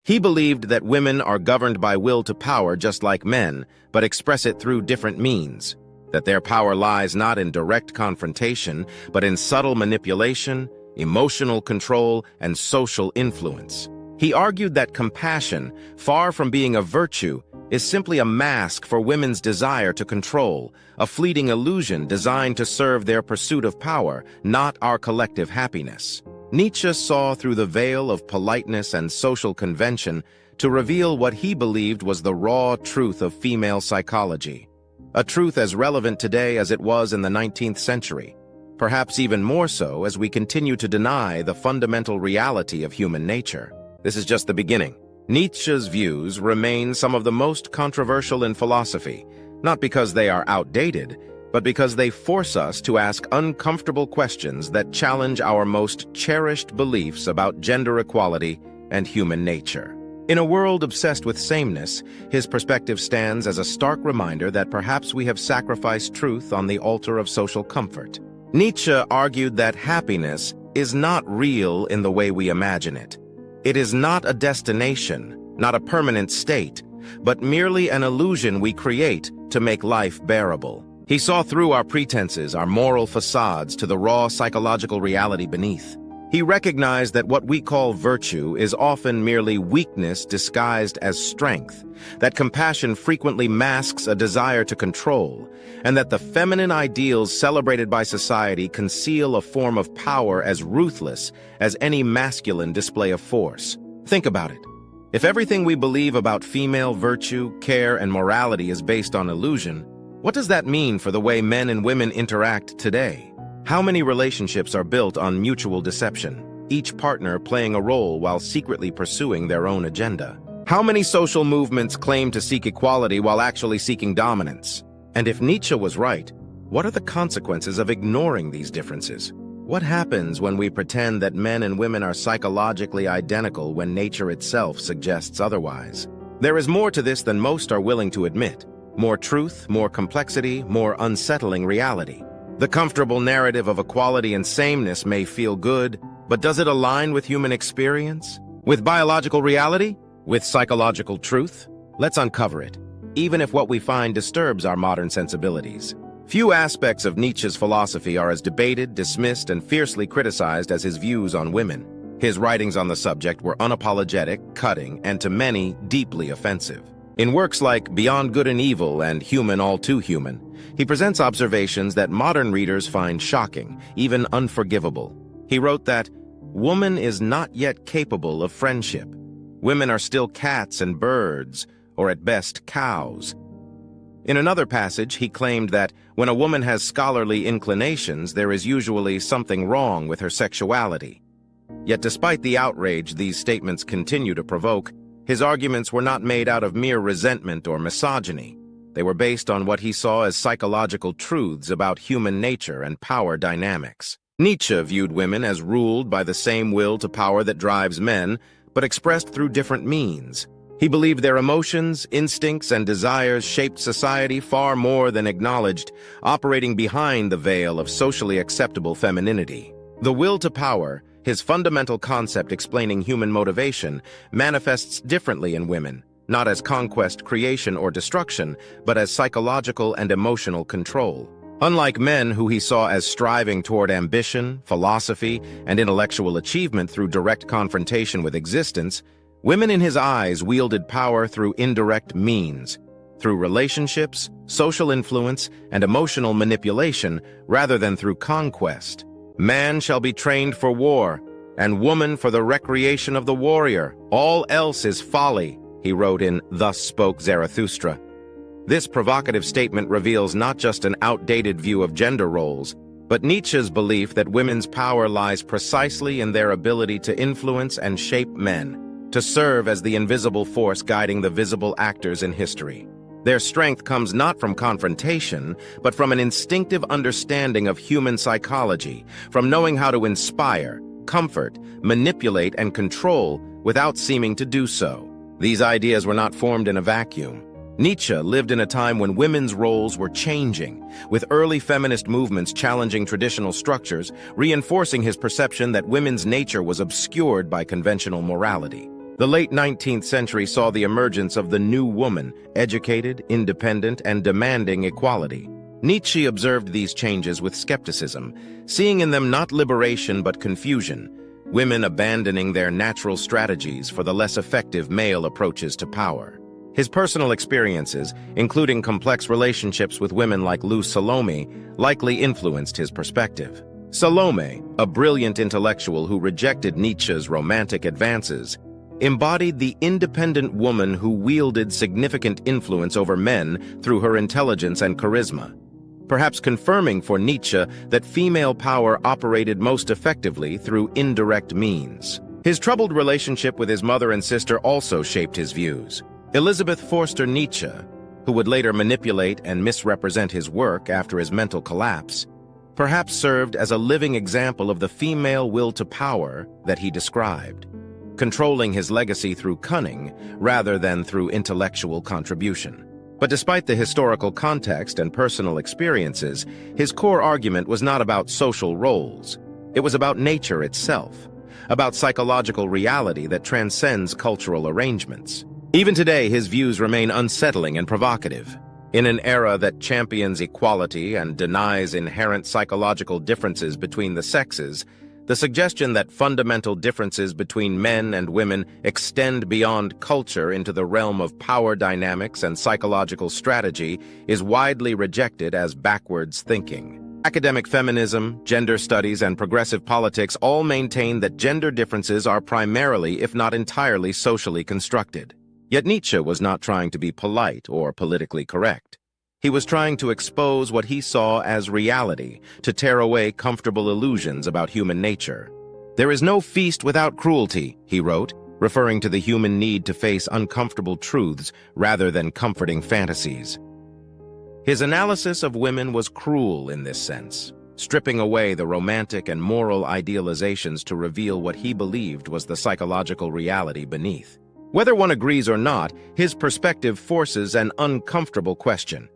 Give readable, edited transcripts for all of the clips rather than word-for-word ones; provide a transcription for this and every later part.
He believed that women are governed by will to power just like men, but express it through different means, that their power lies not in direct confrontation, but in subtle manipulation, emotional control, and social influence. He argued that compassion, far from being a virtue, is simply a mask for women's desire to control, a fleeting illusion designed to serve their pursuit of power, not our collective happiness. Nietzsche saw through the veil of politeness and social convention to reveal what he believed was the raw truth of female psychology, a truth as relevant today as it was in the 19th century, perhaps even more so as we continue to deny the fundamental reality of human nature. This is just the beginning. Nietzsche's views remain some of the most controversial in philosophy, not because they are outdated, but because they force us to ask uncomfortable questions that challenge our most cherished beliefs about gender equality and human nature. In a world obsessed with sameness, his perspective stands as a stark reminder that perhaps we have sacrificed truth on the altar of social comfort. Nietzsche argued that happiness is not real in the way we imagine it. It is not a destination, not a permanent state, but merely an illusion we create to make life bearable. He saw through our pretenses, our moral facades, to the raw psychological reality beneath. He recognized that what we call virtue is often merely weakness disguised as strength, that compassion frequently masks a desire to control, and that the feminine ideals celebrated by society conceal a form of power as ruthless as any masculine display of force. Think about it. If everything we believe about female virtue, care, and morality is based on illusion, what does that mean for the way men and women interact today? How many relationships are built on mutual deception, each partner playing a role while secretly pursuing their own agenda? How many social movements claim to seek equality while actually seeking dominance? And if Nietzsche was right, what are the consequences of ignoring these differences? What happens when we pretend that men and women are psychologically identical when nature itself suggests otherwise? There is more to this than most are willing to admit. More truth, more complexity, more unsettling reality. The comfortable narrative of equality and sameness may feel good, but does it align with human experience? With biological reality? With psychological truth? Let's uncover it, even if what we find disturbs our modern sensibilities. Few aspects of Nietzsche's philosophy are as debated, dismissed, and fiercely criticized as his views on women. His writings on the subject were unapologetic, cutting, and to many, deeply offensive. In works like Beyond Good and Evil and Human All Too Human, he presents observations that modern readers find shocking, even unforgivable. He wrote that, "Woman is not yet capable of friendship. Women are still cats and birds, or at best cows." In another passage, he claimed that when a woman has scholarly inclinations, there is usually something wrong with her sexuality. Yet despite the outrage these statements continue to provoke, his arguments were not made out of mere resentment or misogyny. They were based on what he saw as psychological truths about human nature and power dynamics. Nietzsche viewed women as ruled by the same will to power that drives men, but expressed through different means. He believed their emotions, instincts, and desires shaped society far more than acknowledged, operating behind the veil of socially acceptable femininity. The will to power, his fundamental concept explaining human motivation, manifests differently in women, not as conquest, creation, or destruction, but as psychological and emotional control. Unlike men who he saw as striving toward ambition, philosophy, and intellectual achievement through direct confrontation with existence, women in his eyes wielded power through indirect means, through relationships, social influence, and emotional manipulation, rather than through conquest. "Man shall be trained for war, and woman for the recreation of the warrior. All else is folly," he wrote in Thus Spoke Zarathustra. This provocative statement reveals not just an outdated view of gender roles, but Nietzsche's belief that women's power lies precisely in their ability to influence and shape men, to serve as the invisible force guiding the visible actors in history. Their strength comes not from confrontation, but from an instinctive understanding of human psychology, from knowing how to inspire, comfort, manipulate, and control without seeming to do so. These ideas were not formed in a vacuum. Nietzsche lived in a time when women's roles were changing, with early feminist movements challenging traditional structures, reinforcing his perception that women's nature was obscured by conventional morality. The late 19th century saw the emergence of the new woman, educated, independent, and demanding equality. Nietzsche observed these changes with skepticism, seeing in them not liberation but confusion, women abandoning their natural strategies for the less effective male approaches to power. His personal experiences, including complex relationships with women like Lou Salome, likely influenced his perspective. Salome, a brilliant intellectual who rejected Nietzsche's romantic advances, embodied the independent woman who wielded significant influence over men through her intelligence and charisma, perhaps confirming for Nietzsche that female power operated most effectively through indirect means. His troubled relationship with his mother and sister also shaped his views. Elisabeth Forster Nietzsche, who would later manipulate and misrepresent his work after his mental collapse, perhaps served as a living example of the female will to power that he described, controlling his legacy through cunning rather than through intellectual contribution. But despite the historical context and personal experiences, his core argument was not about social roles. It was about nature itself, about psychological reality that transcends cultural arrangements. Even today, his views remain unsettling and provocative. In an era that champions equality and denies inherent psychological differences between the sexes, the suggestion that fundamental differences between men and women extend beyond culture into the realm of power dynamics and psychological strategy is widely rejected as backwards thinking. Academic feminism, gender studies, and progressive politics all maintain that gender differences are primarily, if not entirely, socially constructed. Yet Nietzsche was not trying to be polite or politically correct. He was trying to expose what he saw as reality, to tear away comfortable illusions about human nature. "There is no feast without cruelty," he wrote, referring to the human need to face uncomfortable truths rather than comforting fantasies. His analysis of women was cruel in this sense, stripping away the romantic and moral idealizations to reveal what he believed was the psychological reality beneath. Whether one agrees or not, his perspective forces an uncomfortable question.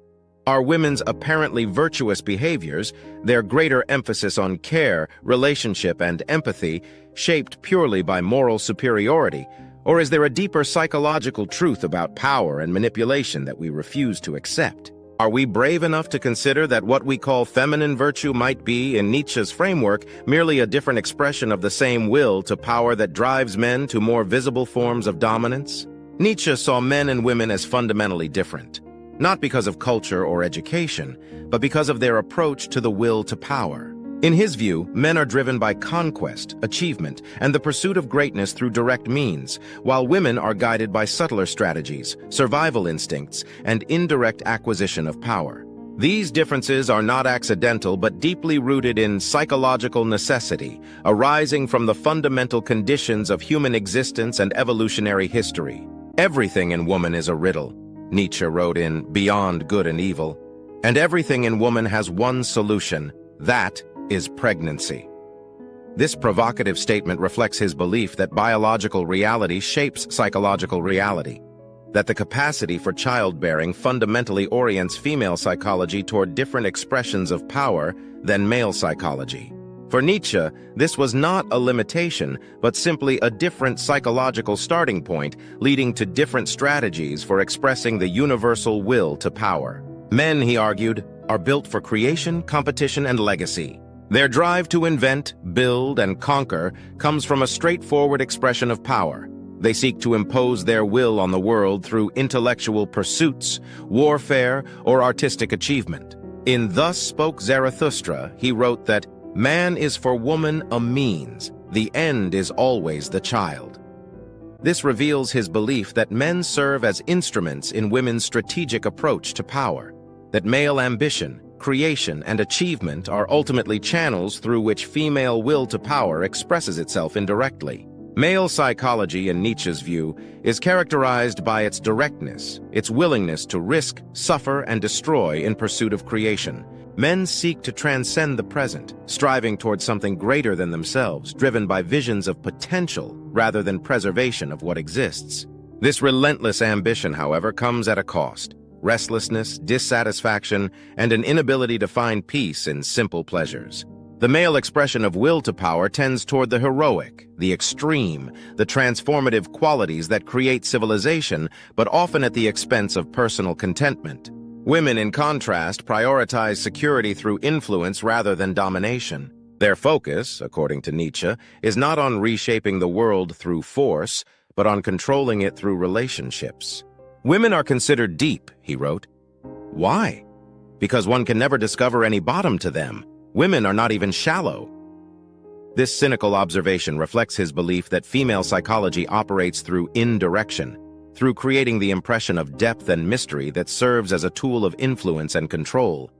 Are women's apparently virtuous behaviors, their greater emphasis on care, relationship, and empathy, shaped purely by moral superiority, or is there a deeper psychological truth about power and manipulation that we refuse to accept? Are we brave enough to consider that what we call feminine virtue might be, in Nietzsche's framework, merely a different expression of the same will to power that drives men to more visible forms of dominance? Nietzsche saw men and women as fundamentally different, not because of culture or education, but because of their approach to the will to power. In his view, men are driven by conquest, achievement, and the pursuit of greatness through direct means, while women are guided by subtler strategies, survival instincts, and indirect acquisition of power. These differences are not accidental but deeply rooted in psychological necessity, arising from the fundamental conditions of human existence and evolutionary history. "Everything in woman is a riddle," Nietzsche wrote in Beyond Good and Evil, "and everything in woman has one solution, that is pregnancy." This provocative statement reflects his belief that biological reality shapes psychological reality, that the capacity for childbearing fundamentally orients female psychology toward different expressions of power than male psychology. For Nietzsche, this was not a limitation, but simply a different psychological starting point, leading to different strategies for expressing the universal will to power. Men, he argued, are built for creation, competition, and legacy. Their drive to invent, build, and conquer comes from a straightforward expression of power. They seek to impose their will on the world through intellectual pursuits, warfare, or artistic achievement. In Thus Spoke Zarathustra, he wrote that, "Man is for woman a means, the end is always the child." This reveals his belief that men serve as instruments in women's strategic approach to power, that male ambition, creation, and achievement are ultimately channels through which female will to power expresses itself indirectly. Male psychology, in Nietzsche's view, is characterized by its directness, its willingness to risk, suffer, and destroy in pursuit of creation. Men seek to transcend the present, striving towards something greater than themselves, driven by visions of potential rather than preservation of what exists. This relentless ambition, however, comes at a cost: restlessness, dissatisfaction, and an inability to find peace in simple pleasures. The male expression of will to power tends toward the heroic, the extreme, the transformative qualities that create civilization, but often at the expense of personal contentment. Women, in contrast, prioritize security through influence rather than domination. Their focus, according to Nietzsche, is not on reshaping the world through force, but on controlling it through relationships. Women are considered deep, he wrote. Why? Because one can never discover any bottom to them. Women are not even shallow. This cynical observation reflects his belief that female psychology operates through indirection, through creating the impression of depth and mystery that serves as a tool of influence and control.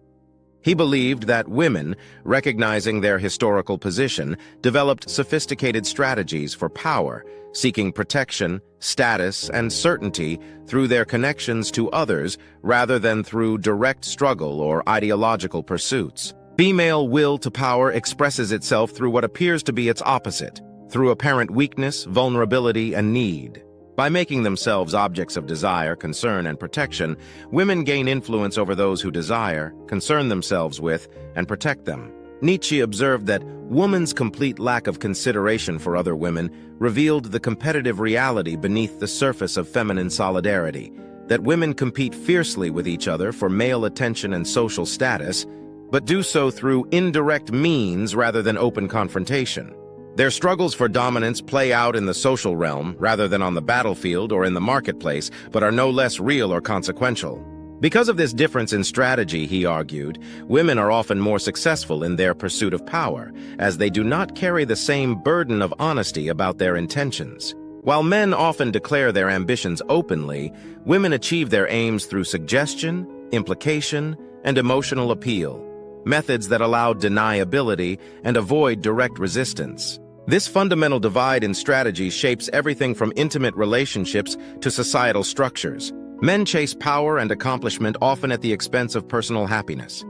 He believed that women, recognizing their historical position, developed sophisticated strategies for power, seeking protection, status, and certainty through their connections to others rather than through direct struggle or ideological pursuits. Female will to power expresses itself through what appears to be its opposite, through apparent weakness, vulnerability, and need. By making themselves objects of desire, concern, and protection, women gain influence over those who desire, concern themselves with, and protect them. Nietzsche observed that woman's complete lack of consideration for other women revealed the competitive reality beneath the surface of feminine solidarity, that women compete fiercely with each other for male attention and social status, but do so through indirect means rather than open confrontation. Their struggles for dominance play out in the social realm rather than on the battlefield or in the marketplace, but are no less real or consequential. Because of this difference in strategy, he argued, women are often more successful in their pursuit of power, as they do not carry the same burden of honesty about their intentions. While men often declare their ambitions openly, women achieve their aims through suggestion, implication, and emotional appeal, methods that allow deniability and avoid direct resistance. This fundamental divide in strategy shapes everything from intimate relationships to societal structures. Men chase power and accomplishment often at the expense of personal happiness.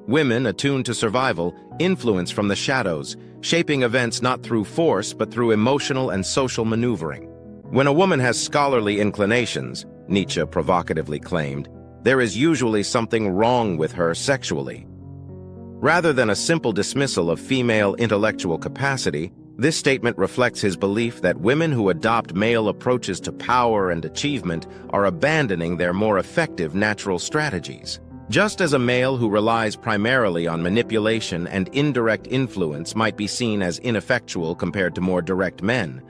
Women, attuned to survival, influence from the shadows, shaping events not through force but through emotional and social maneuvering. When a woman has scholarly inclinations, Nietzsche provocatively claimed, there is usually something wrong with her sexually. Rather than a simple dismissal of female intellectual capacity, this statement reflects his belief that women who adopt male approaches to power and achievement are abandoning their more effective natural strategies. Just as a male who relies primarily on manipulation and indirect influence might be seen as ineffectual compared to more direct men,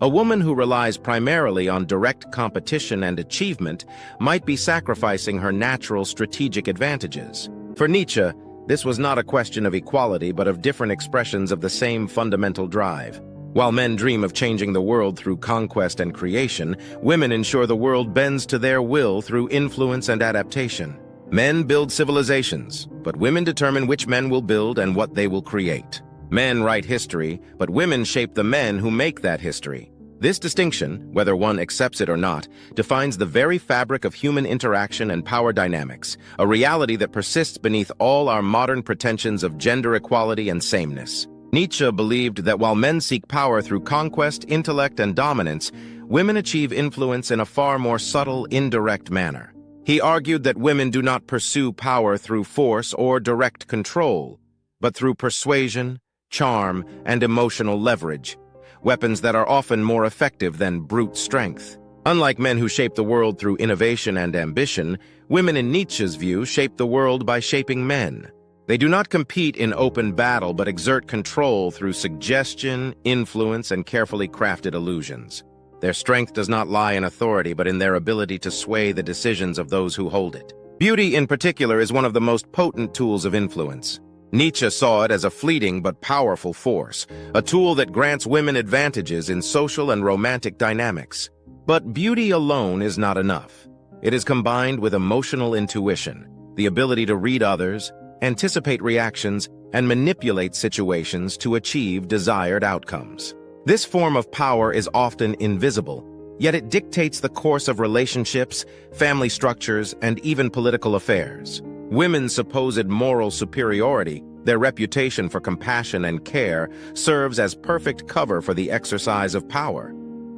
a woman who relies primarily on direct competition and achievement might be sacrificing her natural strategic advantages. For Nietzsche, this was not a question of equality, but of different expressions of the same fundamental drive. While men dream of changing the world through conquest and creation, women ensure the world bends to their will through influence and adaptation. Men build civilizations, but women determine which men will build and what they will create. Men write history, but women shape the men who make that history. This distinction, whether one accepts it or not, defines the very fabric of human interaction and power dynamics, a reality that persists beneath all our modern pretensions of gender equality and sameness. Nietzsche believed that while men seek power through conquest, intellect, and dominance, women achieve influence in a far more subtle, indirect manner. He argued that women do not pursue power through force or direct control, but through persuasion, charm, and emotional leverage, weapons that are often more effective than brute strength. Unlike men who shape the world through innovation and ambition, women in Nietzsche's view shape the world by shaping men. They do not compete in open battle but exert control through suggestion, influence, and carefully crafted illusions. Their strength does not lie in authority but in their ability to sway the decisions of those who hold it. Beauty, in particular, is one of the most potent tools of influence. Nietzsche saw it as a fleeting but powerful force, a tool that grants women advantages in social and romantic dynamics. But beauty alone is not enough. It is combined with emotional intuition, the ability to read others, anticipate reactions, and manipulate situations to achieve desired outcomes. This form of power is often invisible, yet it dictates the course of relationships, family structures, and even political affairs. Women's supposed moral superiority, their reputation for compassion and care, serves as perfect cover for the exercise of power.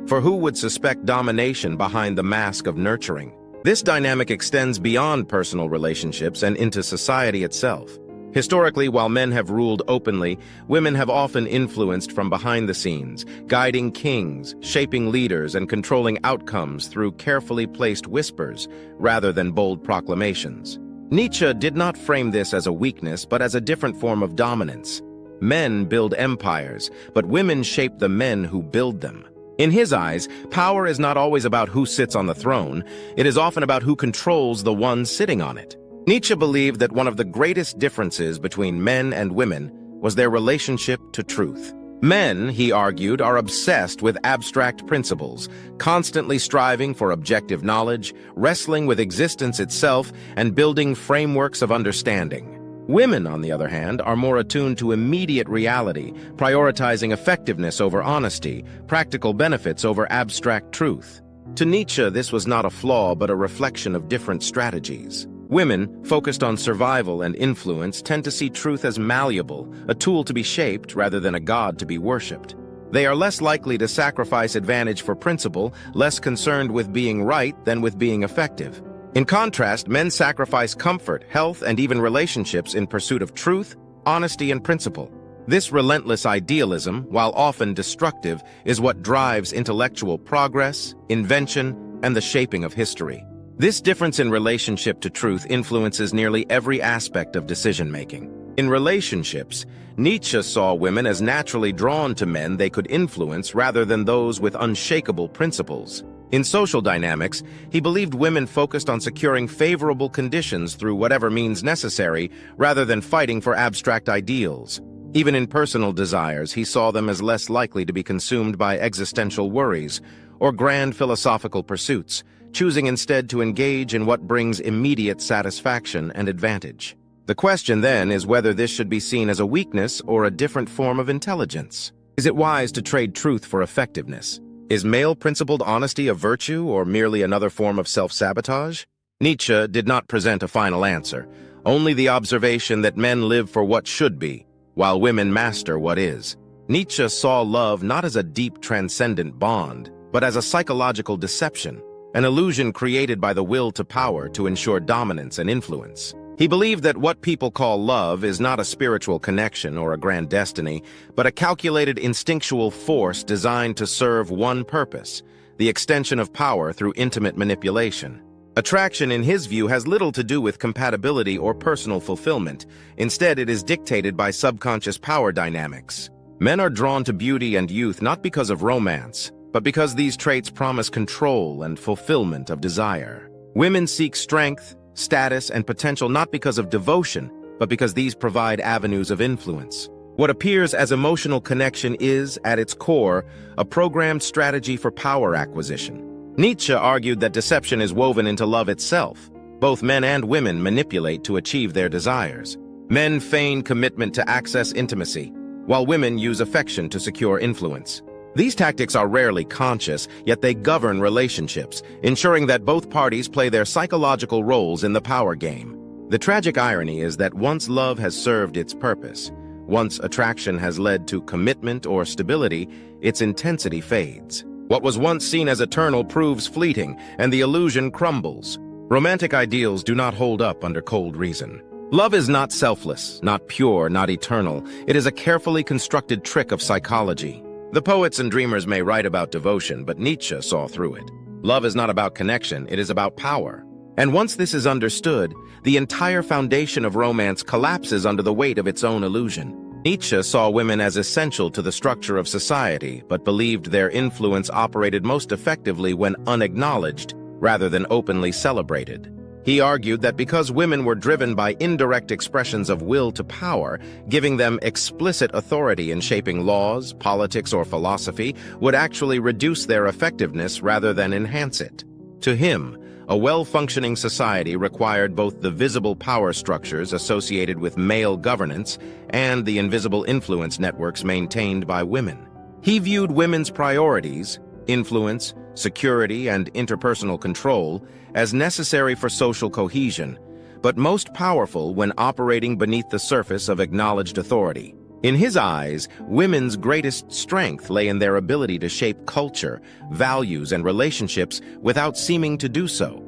For who would suspect domination behind the mask of nurturing? This dynamic extends beyond personal relationships and into society itself. Historically, while men have ruled openly, women have often influenced from behind the scenes, guiding kings, shaping leaders, and controlling outcomes through carefully placed whispers rather than bold proclamations. Nietzsche did not frame this as a weakness, but as a different form of dominance. Men build empires, but women shape the men who build them. In his eyes, power is not always about who sits on the throne. It is often about who controls the one sitting on it. Nietzsche believed that one of the greatest differences between men and women was their relationship to truth. Men, he argued, are obsessed with abstract principles, constantly striving for objective knowledge, wrestling with existence itself, and building frameworks of understanding. Women, on the other hand, are more attuned to immediate reality, prioritizing effectiveness over honesty, practical benefits over abstract truth. To Nietzsche, this was not a flaw but a reflection of different strategies. Women, focused on survival and influence, tend to see truth as malleable, a tool to be shaped rather than a god to be worshipped. They are less likely to sacrifice advantage for principle, less concerned with being right than with being effective. In contrast, men sacrifice comfort, health, and even relationships in pursuit of truth, honesty, and principle. This relentless idealism, while often destructive, is what drives intellectual progress, invention, and the shaping of history. This difference in relationship to truth influences nearly every aspect of decision-making. In relationships, Nietzsche saw women as naturally drawn to men they could influence rather than those with unshakable principles. In social dynamics, he believed women focused on securing favorable conditions through whatever means necessary rather than fighting for abstract ideals. Even in personal desires, he saw them as less likely to be consumed by existential worries or grand philosophical pursuits, choosing instead to engage in what brings immediate satisfaction and advantage. The question then is whether this should be seen as a weakness or a different form of intelligence. Is it wise to trade truth for effectiveness? Is male-principled honesty a virtue or merely another form of self-sabotage? Nietzsche did not present a final answer, only the observation that men live for what should be, while women master what is. Nietzsche saw love not as a deep, transcendent bond, but as a psychological deception, an illusion created by the will to power to ensure dominance and influence. He believed that what people call love is not a spiritual connection or a grand destiny, but a calculated instinctual force designed to serve one purpose, the extension of power through intimate manipulation. Attraction, in his view, has little to do with compatibility or personal fulfillment. Instead, it is dictated by subconscious power dynamics. Men are drawn to beauty and youth not because of romance, but because these traits promise control and fulfillment of desire. Women seek strength, status, and potential not because of devotion, but because these provide avenues of influence. What appears as emotional connection is, at its core, a programmed strategy for power acquisition. Nietzsche argued that deception is woven into love itself. Both men and women manipulate to achieve their desires. Men feign commitment to access intimacy, while women use affection to secure influence. These tactics are rarely conscious, yet they govern relationships, ensuring that both parties play their psychological roles in the power game. The tragic irony is that once love has served its purpose, once attraction has led to commitment or stability, its intensity fades. What was once seen as eternal proves fleeting, and the illusion crumbles. Romantic ideals do not hold up under cold reason. Love is not selfless, not pure, not eternal. It is a carefully constructed trick of psychology. The poets and dreamers may write about devotion, but Nietzsche saw through it. Love is not about connection, it is about power. And once this is understood, the entire foundation of romance collapses under the weight of its own illusion. Nietzsche saw women as essential to the structure of society, but believed their influence operated most effectively when unacknowledged, rather than openly celebrated. He argued that because women were driven by indirect expressions of will to power, giving them explicit authority in shaping laws, politics, or philosophy would actually reduce their effectiveness rather than enhance it. To him, a well-functioning society required both the visible power structures associated with male governance and the invisible influence networks maintained by women. He viewed women's priorities, influence, security, and interpersonal control, as necessary for social cohesion, but most powerful when operating beneath the surface of acknowledged authority. In his eyes, women's greatest strength lay in their ability to shape culture, values, and relationships without seeming to do so,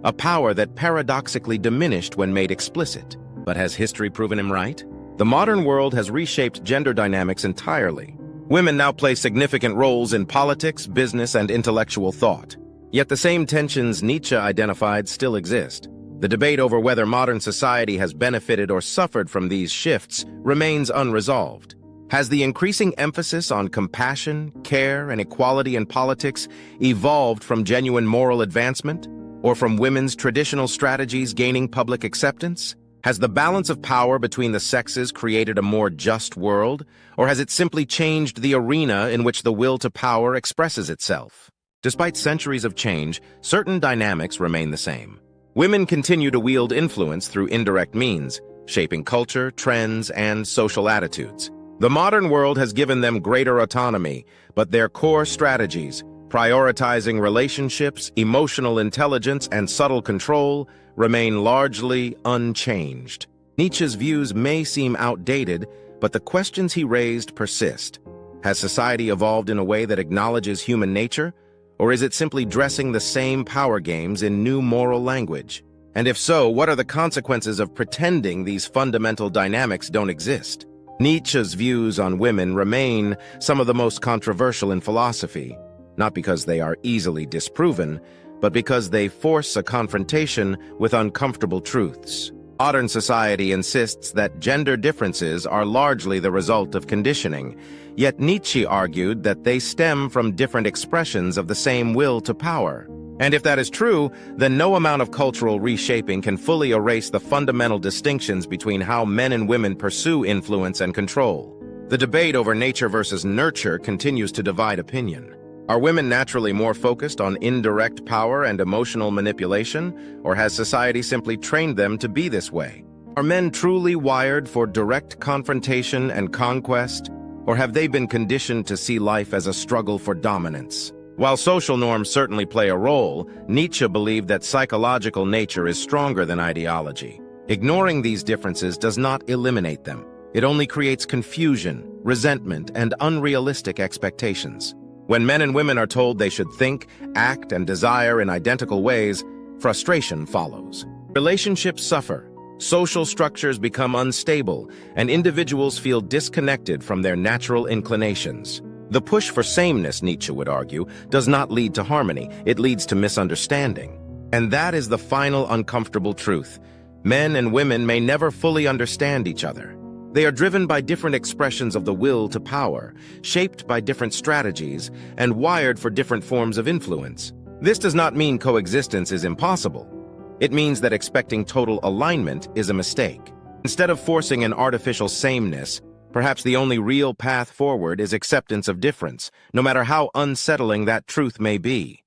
a power that paradoxically diminished when made explicit. But has history proven him right? The modern world has reshaped gender dynamics entirely. Women now play significant roles in politics, business, and intellectual thought. Yet the same tensions Nietzsche identified still exist. The debate over whether modern society has benefited or suffered from these shifts remains unresolved. Has the increasing emphasis on compassion, care, and equality in politics evolved from genuine moral advancement, or from women's traditional strategies gaining public acceptance? Has the balance of power between the sexes created a more just world, or has it simply changed the arena in which the will to power expresses itself? Despite centuries of change, certain dynamics remain the same. Women continue to wield influence through indirect means, shaping culture, trends, and social attitudes. The modern world has given them greater autonomy, but their core strategies, prioritizing relationships, emotional intelligence, and subtle control, remain largely unchanged. Nietzsche's views may seem outdated, but the questions he raised persist. Has society evolved in a way that acknowledges human nature, or is it simply dressing the same power games in new moral language? And if so, what are the consequences of pretending these fundamental dynamics don't exist? Nietzsche's views on women remain some of the most controversial in philosophy, not because they are easily disproven, but because they force a confrontation with uncomfortable truths. Modern society insists that gender differences are largely the result of conditioning, yet Nietzsche argued that they stem from different expressions of the same will to power. And if that is true, then no amount of cultural reshaping can fully erase the fundamental distinctions between how men and women pursue influence and control. The debate over nature versus nurture continues to divide opinion. Are women naturally more focused on indirect power and emotional manipulation, or has society simply trained them to be this way? Are men truly wired for direct confrontation and conquest, or have they been conditioned to see life as a struggle for dominance? While social norms certainly play a role, Nietzsche believed that psychological nature is stronger than ideology. Ignoring these differences does not eliminate them. It only creates confusion, resentment, and unrealistic expectations. When men and women are told they should think, act, and desire in identical ways, frustration follows. Relationships suffer, social structures become unstable, and individuals feel disconnected from their natural inclinations. The push for sameness, Nietzsche would argue, does not lead to harmony, it leads to misunderstanding. And that is the final uncomfortable truth. Men and women may never fully understand each other. They are driven by different expressions of the will to power, shaped by different strategies, and wired for different forms of influence. This does not mean coexistence is impossible. It means that expecting total alignment is a mistake. Instead of forcing an artificial sameness, perhaps the only real path forward is acceptance of difference, no matter how unsettling that truth may be.